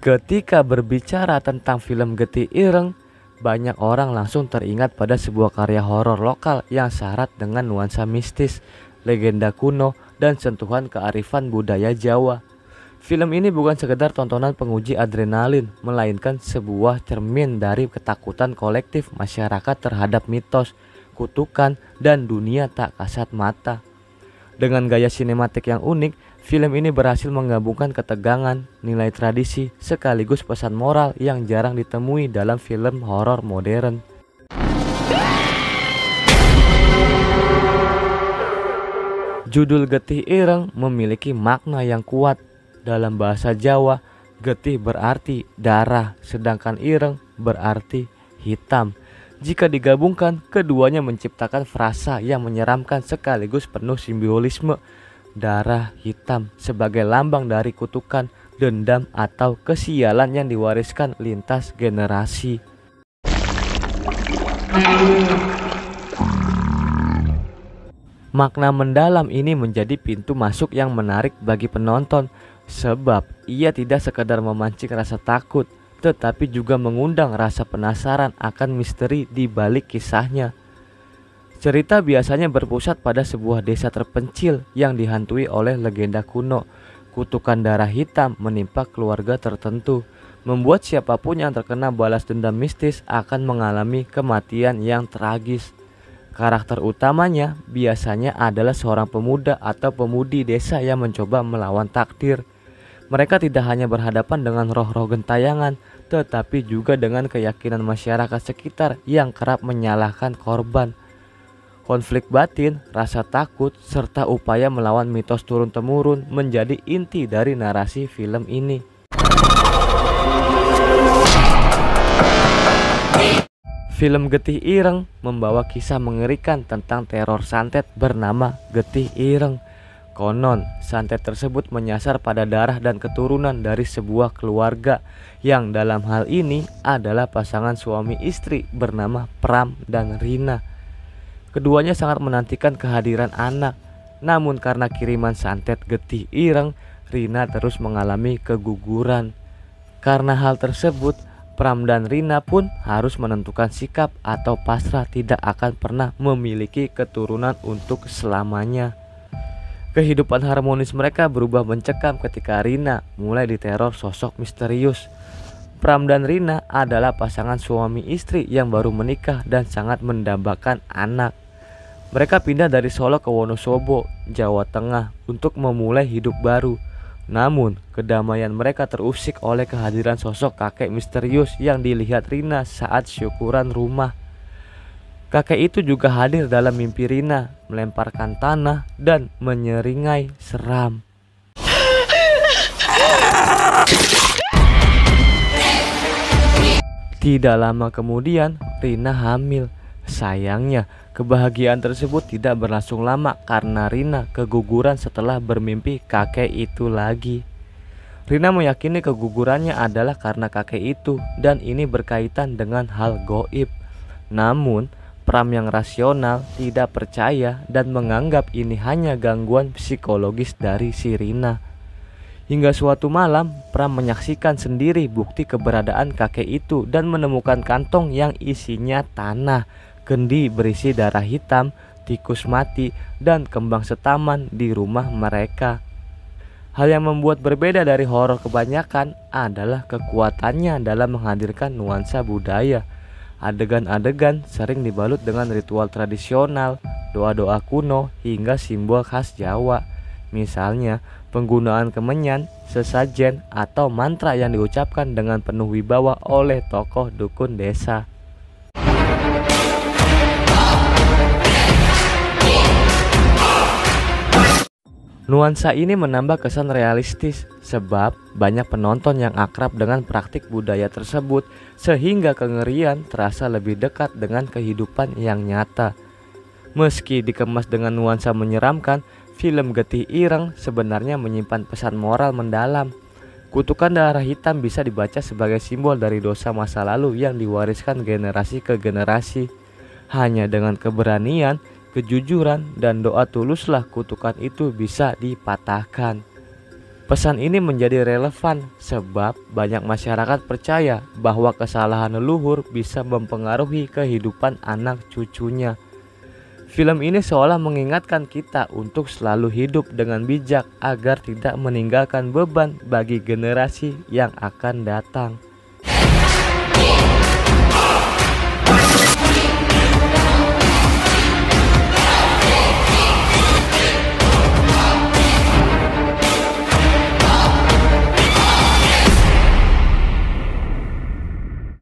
Ketika berbicara tentang film Getih Ireng, banyak orang langsung teringat pada sebuah karya horor lokal yang syarat dengan nuansa mistis, legenda kuno, dan sentuhan kearifan budaya Jawa. Film ini bukan sekedar tontonan penguji adrenalin, melainkan sebuah cermin dari ketakutan kolektif masyarakat terhadap mitos, kutukan, dan dunia tak kasat mata. Dengan gaya sinematik yang unik, film ini berhasil menggabungkan ketegangan, nilai tradisi, sekaligus pesan moral yang jarang ditemui dalam film horor modern. Judul Getih Ireng memiliki makna yang kuat. Dalam bahasa Jawa, getih berarti darah, sedangkan ireng berarti hitam. Jika digabungkan, keduanya menciptakan frasa yang menyeramkan sekaligus penuh simbolisme. Darah hitam sebagai lambang dari kutukan, dendam, atau kesialan yang diwariskan lintas generasi. Makna mendalam ini menjadi pintu masuk yang menarik bagi penonton, sebab ia tidak sekadar memancing rasa takut, tetapi juga mengundang rasa penasaran akan misteri di balik kisahnya. Cerita biasanya berpusat pada sebuah desa terpencil yang dihantui oleh legenda kuno. Kutukan darah hitam menimpa keluarga tertentu, membuat siapapun yang terkena balas dendam mistis akan mengalami kematian yang tragis. Karakter utamanya biasanya adalah seorang pemuda atau pemudi desa yang mencoba melawan takdir. Mereka tidak hanya berhadapan dengan roh-roh gentayangan, tetapi juga dengan keyakinan masyarakat sekitar yang kerap menyalahkan korban. Konflik batin, rasa takut, serta upaya melawan mitos turun-temurun menjadi inti dari narasi film ini. Film Getih Ireng membawa kisah mengerikan tentang teror santet bernama Getih Ireng. Konon, santet tersebut menyasar pada darah dan keturunan dari sebuah keluarga yang dalam hal ini adalah pasangan suami istri bernama Pram dan Rina. Keduanya sangat menantikan kehadiran anak, namun karena kiriman santet Getih Ireng, Rina terus mengalami keguguran. Karena hal tersebut, Pram dan Rina pun harus menentukan sikap atau pasrah tidak akan pernah memiliki keturunan untuk selamanya. Kehidupan harmonis mereka berubah mencekam ketika Rina mulai diteror sosok misterius. Pram dan Rina adalah pasangan suami istri yang baru menikah dan sangat mendambakan anak. Mereka pindah dari Solo ke Wonosobo, Jawa Tengah untuk memulai hidup baru. Namun, kedamaian mereka terusik oleh kehadiran sosok kakek misterius yang dilihat Rina saat syukuran rumah. Kakek itu juga hadir dalam mimpi Rina, melemparkan tanah dan menyeringai seram. Tidak lama kemudian, Rina hamil. Sayangnya, kebahagiaan tersebut tidak berlangsung lama karena Rina keguguran setelah bermimpi kakek itu lagi. Rina meyakini kegugurannya adalah karena kakek itu dan ini berkaitan dengan hal goib. Namun, Pram yang rasional tidak percaya dan menganggap ini hanya gangguan psikologis dari si Rina. Hingga suatu malam, Pram menyaksikan sendiri bukti keberadaan kakek itu dan menemukan kantong yang isinya tanah, kendi berisi darah hitam, tikus mati, dan kembang setaman di rumah mereka. Hal yang membuat berbeda dari horor kebanyakan adalah kekuatannya dalam menghadirkan nuansa budaya. Adegan-adegan sering dibalut dengan ritual tradisional, doa-doa kuno, hingga simbol khas Jawa. Misalnya, penggunaan kemenyan, sesajen, atau mantra yang diucapkan dengan penuh wibawa oleh tokoh dukun desa. Nuansa ini menambah kesan realistis sebab banyak penonton yang akrab dengan praktik budaya tersebut sehingga kengerian terasa lebih dekat dengan kehidupan yang nyata. Meski dikemas dengan nuansa menyeramkan, film Getih Ireng sebenarnya menyimpan pesan moral mendalam. Kutukan darah hitam bisa dibaca sebagai simbol dari dosa masa lalu yang diwariskan generasi ke generasi. Hanya dengan keberanian, kejujuran, dan doa tuluslah kutukan itu bisa dipatahkan. Pesan ini menjadi relevan sebab banyak masyarakat percaya bahwa kesalahan leluhur bisa mempengaruhi kehidupan anak cucunya. Film ini seolah mengingatkan kita untuk selalu hidup dengan bijak agar tidak meninggalkan beban bagi generasi yang akan datang.